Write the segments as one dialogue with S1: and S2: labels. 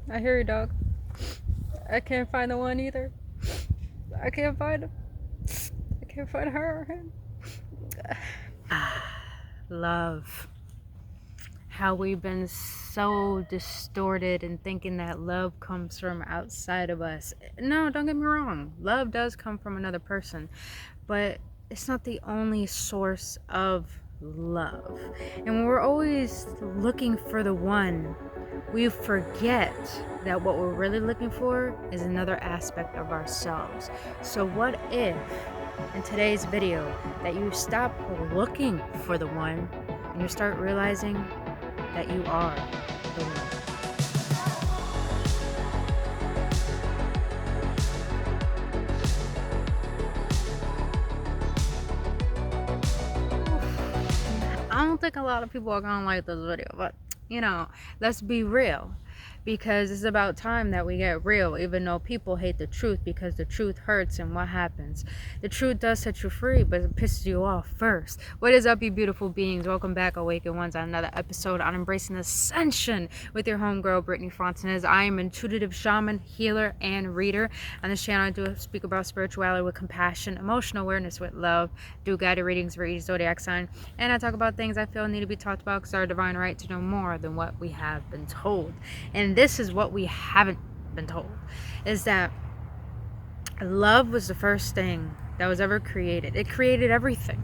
S1: I hear you, dog. I can't find the one either. I can't find him. I can't find her or him. Love. How we've been so distorted in thinking that love comes from outside of us. No, don't get me wrong. Love does come from another person, but it's not the only source of love. And when we're always looking for the one, we forget that what we're really looking for is another aspect of ourselves. So what if in today's video that you stop looking for the one and you start realizing that you are the one? I don't think a lot of people are gonna like this video, but let's be real, because it's about time that we get real, even though people hate the truth because the truth hurts. And what happens? The truth does set you free, but it pisses you off first. What is up, you beautiful beings? Welcome back, Awaken Ones, on another episode on Embracing Ascension with your homegirl, Brittany Fontanez. I am an intuitive shaman, healer, and reader. On this channel, I do speak about spirituality with compassion, emotional awareness with love, do guided readings for each zodiac sign, and I talk about things I feel need to be talked about because our divine right to know more than what we have been told. And this is what we haven't been told, is that love was the first thing that was ever created. It created everything.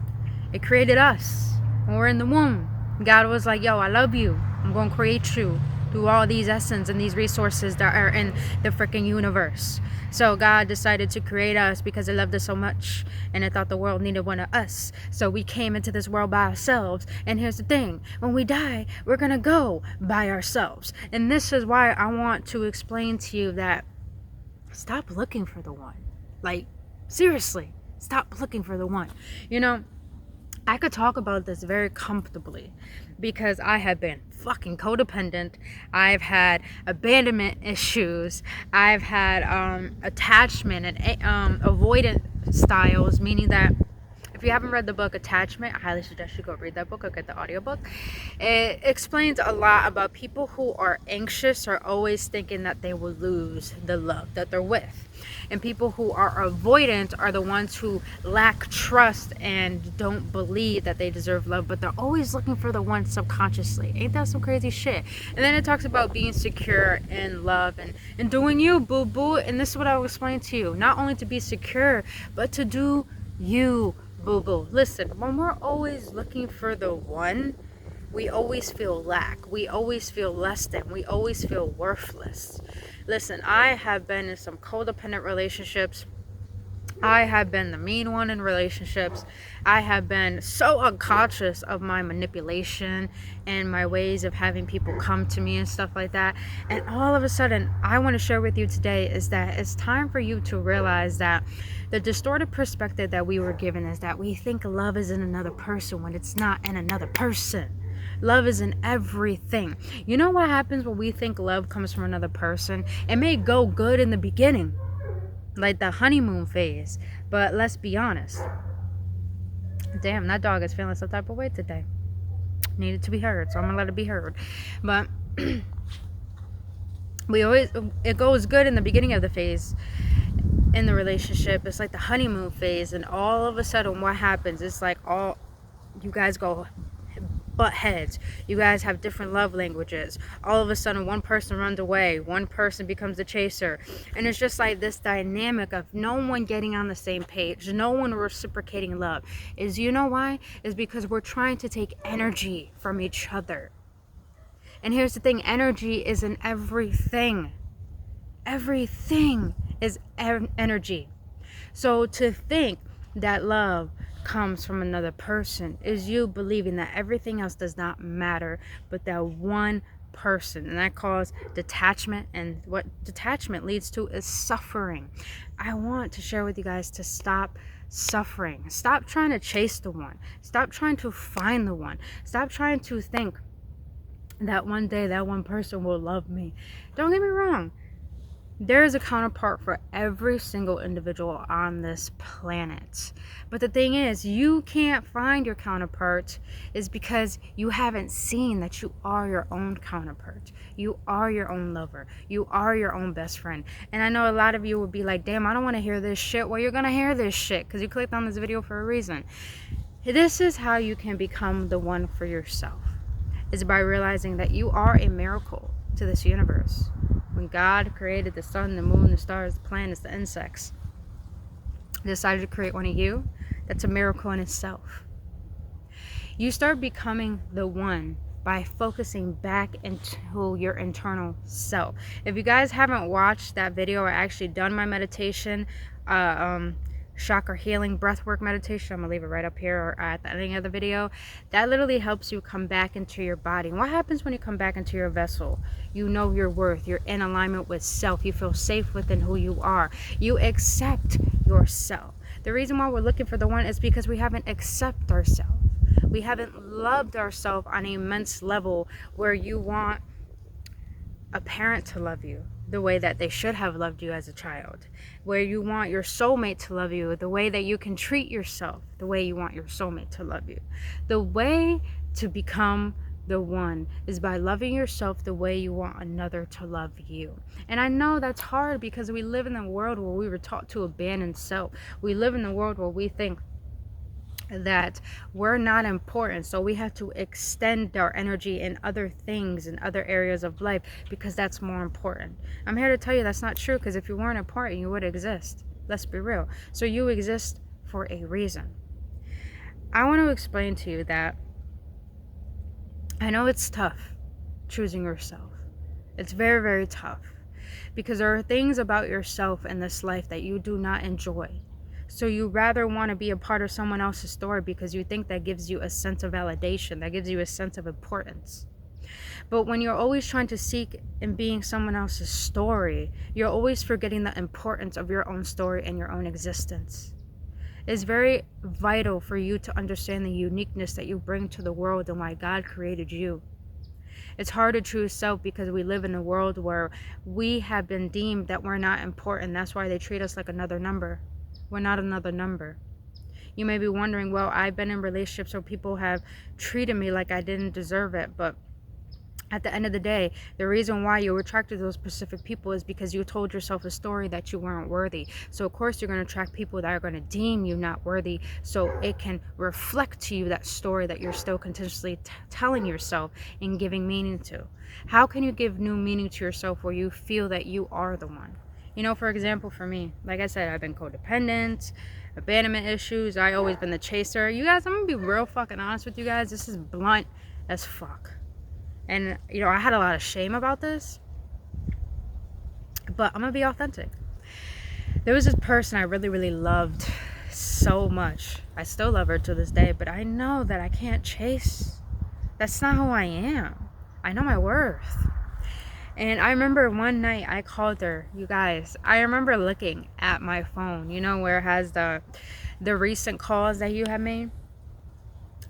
S1: It created us. When we're in the womb, God was like, yo, I love you. I'm going to create you through all these essence and these resources that are in the freaking universe. So God decided to create us because He loved us so much, and it thought the world needed one of us. So we came into this world by ourselves. And here's the thing: when we die, we're gonna go by ourselves. And this is why I want to explain to you that stop looking for the one. Like, seriously, stop looking for the one. I could talk about this very comfortably because I have been fucking codependent. I've had abandonment issues. I've had attachment and avoidant styles, meaning that if you haven't read the book Attachment, I highly suggest you go read that book or get the audiobook. It explains a lot about people who are anxious are always thinking that they will lose the love that they're with. And people who are avoidant are the ones who lack trust and don't believe that they deserve love, but they're always looking for the one subconsciously. Ain't that some crazy shit? And then it talks about being secure in love and doing you, boo-boo. And this is what I will explain to you. Not only to be secure, but to do you, boo-boo. Listen, when we're always looking for the one, we always feel lack. We always feel less than. We always feel worthless. Listen, I have been in some codependent relationships. I have been the mean one in relationships. I have been so unconscious of my manipulation and my ways of having people come to me and stuff like that. And all of a sudden, I want to share with you today is that it's time for you to realize that the distorted perspective that we were given is that we think love is in another person when it's not in another person. Love is in everything. You know what happens when we think love comes from another person? It may go good in the beginning, like the honeymoon phase, but let's be honest. Damn, that dog is feeling some type of way today. Needed to be heard, so I'm gonna let it be heard. But it goes good in the beginning of the phase in the relationship. It's like the honeymoon phase, and all of a sudden what happens? It's like all you guys go butt heads. You guys have different love languages. All of a sudden one person runs away, one person becomes the chaser, and it's just like this dynamic of no one getting on the same page, no one reciprocating love. You know why? Is because we're trying to take energy from each other. And here's the thing: energy is in everything. Everything is energy. So to think that love comes from another person is you believing that everything else does not matter but that one person, and that causes detachment. And what detachment leads to is suffering. I want to share with you guys to stop suffering. Stop trying to chase the one. Stop trying to find the one. Stop trying to think that one day that one person will love me. Don't get me wrong, There is a counterpart for every single individual on this planet. But the thing is, you can't find your counterpart is because you haven't seen that you are your own counterpart. You are your own lover. You are your own best friend. And I know a lot of you would be like, damn, I don't want to hear this shit. Well, you're going to hear this shit because you clicked on this video for a reason. This is how you can become the one for yourself, is by realizing that you are a miracle to this universe. When God created the sun, the moon, the stars, the planets, the insects, decided to create one of you, that's a miracle in itself. You start becoming the one by focusing back into your internal self. If you guys haven't watched that video, I actually done my meditation, chakra healing breathwork meditation. I'm gonna leave it right up here or at the ending of the video. That literally helps you come back into your body. And what happens when you come back into your vessel? You know your worth. You're in alignment with self. You feel safe within who you are. You accept yourself. The reason why we're looking for the one is because we haven't accepted ourselves. We haven't loved ourselves on an immense level where you want a parent to love you the way that they should have loved you as a child, where you want your soulmate to love you the way that you can treat yourself the way you want your soulmate to love you. The way to become the one is by loving yourself the way you want another to love you. And I know that's hard because we live in a world where we were taught to abandon self. We live in a world where we think that we're not important, so we have to extend our energy in other things in other areas of life because that's more important. I'm here to tell you that's not true, because if you weren't important, you would exist. Let's be real. So you exist for a reason. I want to explain to you that I know it's tough choosing yourself. It's very, very tough because there are things about yourself in this life that you do not enjoy. So you rather want to be a part of someone else's story because you think that gives you a sense of validation, that gives you a sense of importance. But when you're always trying to seek in being someone else's story, you're always forgetting the importance of your own story and your own existence. It's very vital for you to understand the uniqueness that you bring to the world and why God created you. It's hard to choose self because we live in a world where we have been deemed that we're not important. That's why they treat us like another number. We're not another number. You may be wondering, well, I've been in relationships where people have treated me like I didn't deserve it. But at the end of the day, the reason why you were attracted to those specific people is because you told yourself a story that you weren't worthy. So of course you're going to attract people that are going to deem you not worthy, so it can reflect to you that story that you're still continuously telling yourself and giving meaning to. How can you give new meaning to yourself where you feel that you are the one? You know, for example, for me, like I said, I've been codependent, abandonment issues. I always been the chaser. You guys, I'm gonna be real fucking honest with you guys. This is blunt as fuck. And, you know, I had a lot of shame about this, but I'm gonna be authentic. There was this person I really, really loved so much. I still love her to this day, but I know that I can't chase. That's not who I am. I know my worth. And I remember one night I called her, you guys. I remember looking at my phone, you know, where it has the recent calls that you have made.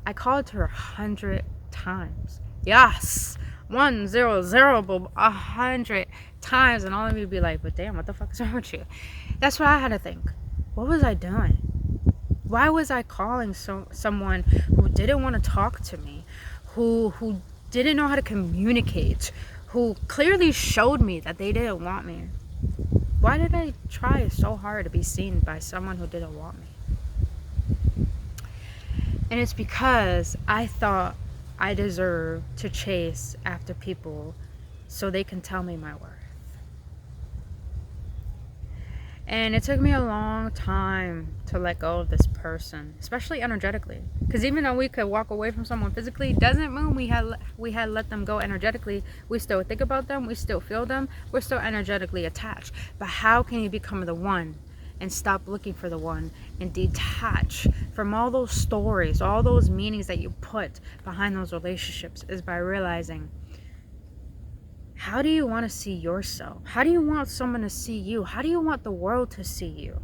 S1: I called her 100 times. Yes, 100, but 100 times. And all of you would be like, but damn, what the fuck is wrong with you? That's what I had to think. What was I doing? Why was I calling someone who didn't want to talk to me, who didn't know how to communicate, who clearly showed me that they didn't want me? Why did I try so hard to be seen by someone who didn't want me? And it's because I thought I deserve to chase after people so they can tell me my worth. And it took me a long time to let go of this person, especially energetically. Because even though we could walk away from someone physically, doesn't mean we had let them go energetically. We still think about them, we still feel them, we're still energetically attached. But how can you become the one and stop looking for the one and detach from all those stories, all those meanings that you put behind those relationships, is by realizing, how do you want to see yourself? How do you want someone to see you? How do you want the world to see you?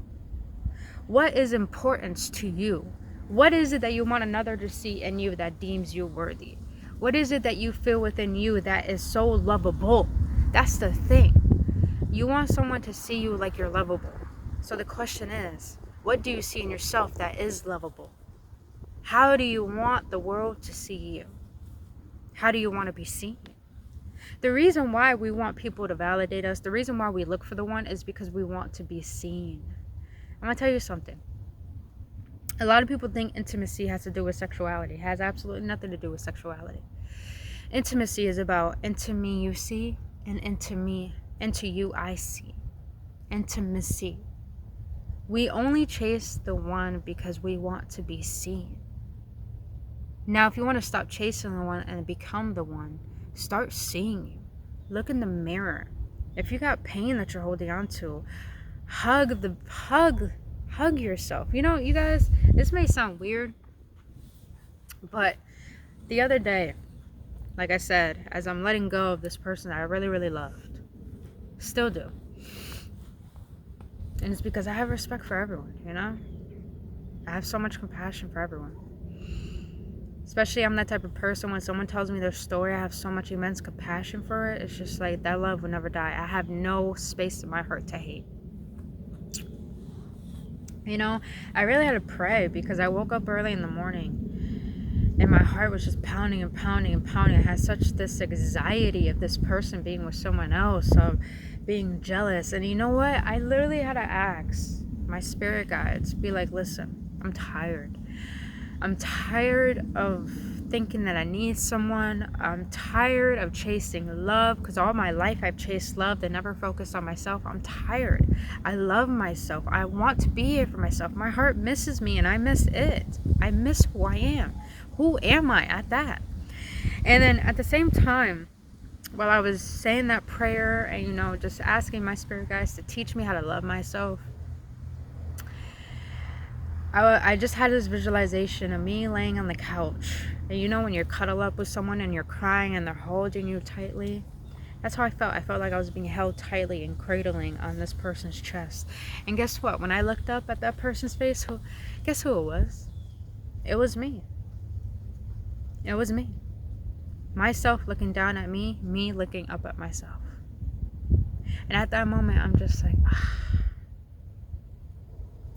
S1: What is importance to you? What is it that you want another to see in you that deems you worthy? What is it that you feel within you that is so lovable? That's the thing. You want someone to see you like you're lovable. So the question is, what do you see in yourself that is lovable? How do you want the world to see you? How do you want to be seen? The reason why we want people to validate us, the reason why we look for the one, is because we want to be seen. I'm going to tell you something. A lot of people think intimacy has to do with sexuality. It has absolutely nothing to do with sexuality. Intimacy is about into me you see, and into you I see. Intimacy. We only chase the one because we want to be seen. Now, if you want to stop chasing the one and become the one, start seeing you. Look in the mirror. If you got pain that you're holding on to, hug yourself. You know, you guys, this may sound weird, but the other day, like I said, as I'm letting go of this person that I really, really loved, still do. And it's because I have respect for everyone, you know? I have so much compassion for everyone. Especially, I'm that type of person, when someone tells me their story, I have so much immense compassion for it. It's just like, that love will never die. I have no space in my heart to hate. You know, I really had to pray because I woke up early in the morning and my heart was just pounding and pounding and pounding. I had such this anxiety of this person being with someone else, of being jealous. And you know what? I literally had to ask my spirit guides, be like, listen, I'm tired. I'm tired of thinking that I need someone. I'm tired of chasing love, because all my life I've chased love and never focused on myself. I'm tired. I love myself. I want to be here for myself. My heart misses me and I miss it. I miss who I am. Who am I at that? And then at the same time, while I was saying that prayer and, you know, just asking my spirit guides to teach me how to love myself, I just had this visualization of me laying on the couch. And you know when you're cuddled up with someone and you're crying and they're holding you tightly? That's how I felt. I felt like I was being held tightly and cradling on this person's chest. And guess what? When I looked up at that person's face, guess who it was? It was me. It was me. Myself looking down at me, me looking up at myself. And at that moment, I'm just like,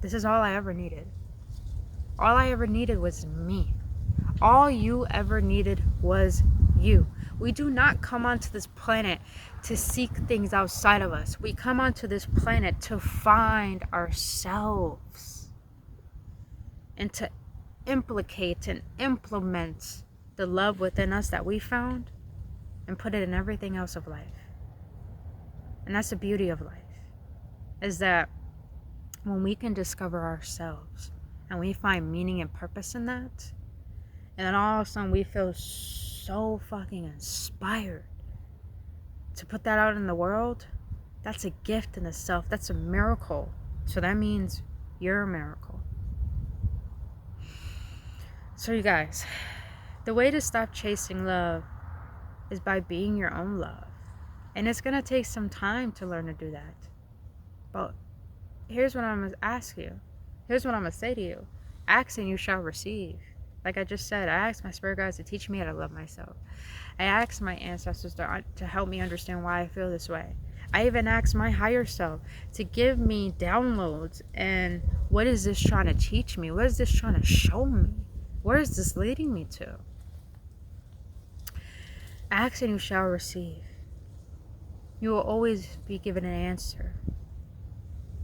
S1: this is all I ever needed. All I ever needed was me. All you ever needed was you. We do not come onto this planet to seek things outside of us. We come onto this planet to find ourselves and to implicate and implement the love within us that we found and put it in everything else of life. And that's the beauty of life, is that when we can discover ourselves and we find meaning and purpose in that, and then all of a sudden we feel so fucking inspired to put that out in the world, that's a gift in itself. That's a miracle. So that means you're a miracle. So you guys, the way to stop chasing love is by being your own love. And it's going to take some time to learn to do that. But here's what I'm going to ask you. Here's what I'm going to say to you. Ask and you shall receive. Like I just said, I asked my spirit guides to teach me how to love myself. I asked my ancestors to help me understand why I feel this way. I even asked my higher self to give me downloads. And what is this trying to teach me? What is this trying to show me? Where is this leading me to? Ask and you shall receive. You will always be given an answer.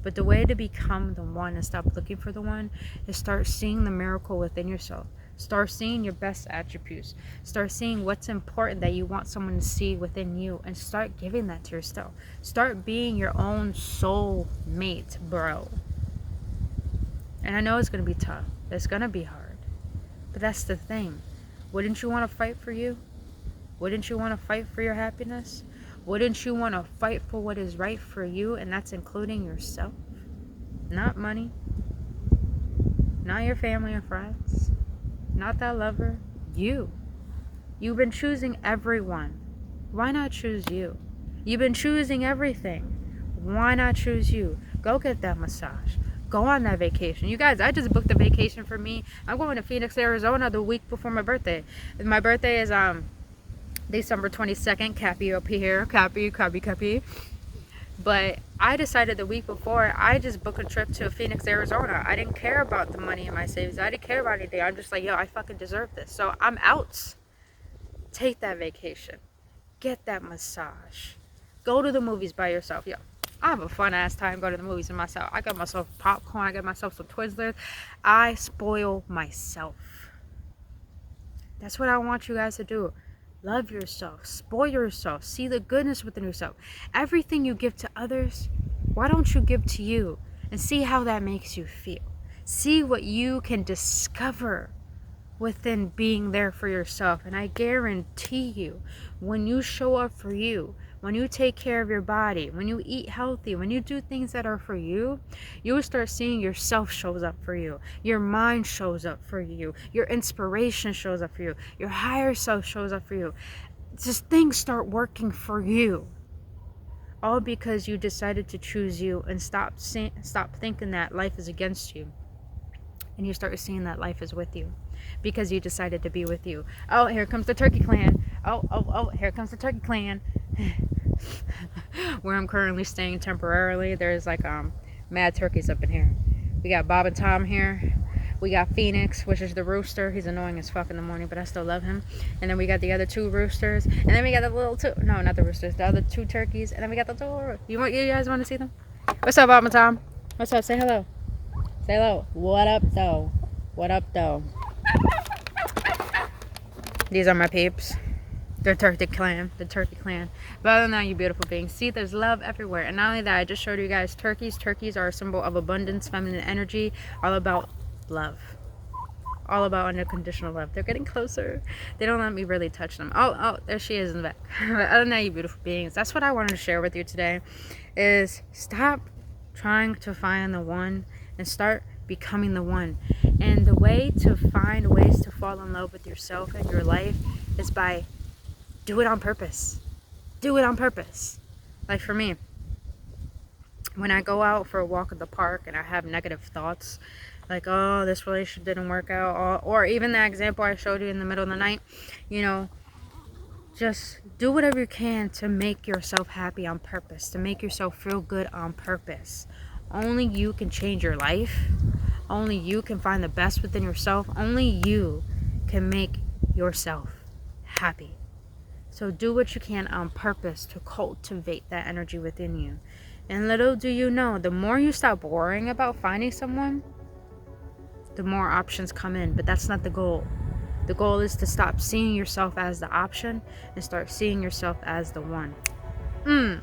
S1: But the way to become the one and stop looking for the one is start seeing the miracle within yourself. Start seeing your best attributes. Start seeing what's important that you want someone to see within you, and start giving that to yourself. Start being your own soul mate, bro. And I know it's going to be tough. It's going to be hard. But that's the thing. Wouldn't you want to fight for you? Wouldn't you want to fight for your happiness? Wouldn't you want to fight for what is right for you? And that's including yourself. Not money. Not your family or friends. Not that lover. You. You've been choosing everyone. Why not choose you? You've been choosing everything. Why not choose you? Go get that massage. Go on that vacation. You guys, I just booked a vacation for me. I'm going to Phoenix, Arizona the week before my birthday. My birthday is December 22nd. Cappy up here. Cappy. But I decided the week before, I just booked a trip to Phoenix, Arizona. I didn't care about the money in my savings. I didn't care about anything. I'm just like, yo, I fucking deserve this. So I'm out. Take that vacation. Get that massage. Go to the movies by yourself. Yo, I have a fun ass time going to the movies by myself. I got myself popcorn. I got myself some Twizzlers. I spoil myself. That's what I want you guys to do. Love yourself. Spoil yourself. See the goodness within yourself. Everything you give to others, why don't you give to you? And see how that makes you feel. See what you can discover within being there for yourself. And I guarantee you, when you show up for you, when you take care of your body, when you eat healthy, when you do things that are for you, you will start seeing yourself shows up for you. Your mind shows up for you. Your inspiration shows up for you. Your higher self shows up for you. Just things start working for you. All because you decided to choose you and stop thinking that life is against you. And you start seeing that life is with you. Because you decided to be with you. Oh, here comes the turkey clan. Oh, here comes the turkey clan. Where I'm currently staying temporarily, there's like mad turkeys up in here. We got Bob and Tom here. We got Phoenix, which is the rooster. He's annoying as fuck in the morning, but I still love him. And then we got the other two roosters. And then we got the little two, no, not the roosters, the other two turkeys. And then we got the little, you guys want to see them? What's up, Bob and Tom? What's up? Say hello. Say hello. What up, though? What up, though? These are my peeps. The turkey clan. But other than that, you beautiful beings, see, there's love everywhere. And not only that, I just showed you guys turkeys. Turkeys are a symbol of abundance, feminine energy, all about love, all about unconditional love. They're getting closer. They don't let me really touch them. Oh, there she is in the back. But other than that, you beautiful beings, that's what I wanted to share with you today, is stop trying to find the one and start becoming the one. And the way to find ways to fall in love with yourself and your life is by do it on purpose. Do it on purpose. Like for me, when I go out for a walk in the park and I have negative thoughts, like, oh, this relationship didn't work out, or even the example I showed you in the middle of the night, just do whatever you can to make yourself happy on purpose, to make yourself feel good on purpose. Only you can change your life. Only you can find the best within yourself. Only you can make yourself happy. So do what you can on purpose to cultivate that energy within you. And little do you know, the more you stop worrying about finding someone, the more options come in. But that's not the goal. The goal is to stop seeing yourself as the option and start seeing yourself as the one. Other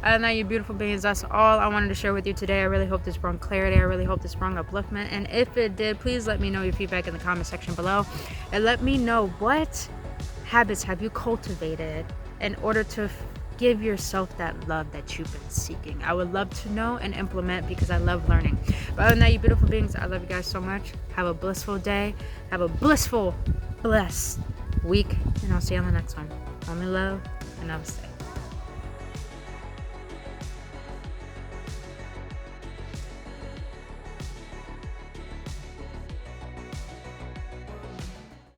S1: than that, you beautiful beings, that's all I wanted to share with you today. I really hope this brought clarity. I really hope this brought upliftment. And if it did, please let me know your feedback in the comment section below. And let me know, what habits have you cultivated in order to give yourself that love that you've been seeking? I would love to know and implement, because I love learning. But other than that, you beautiful beings, I love you guys so much. Have a blissful day. Have a blissful, blessed week. And I'll see you on the next one. Only love and namaste.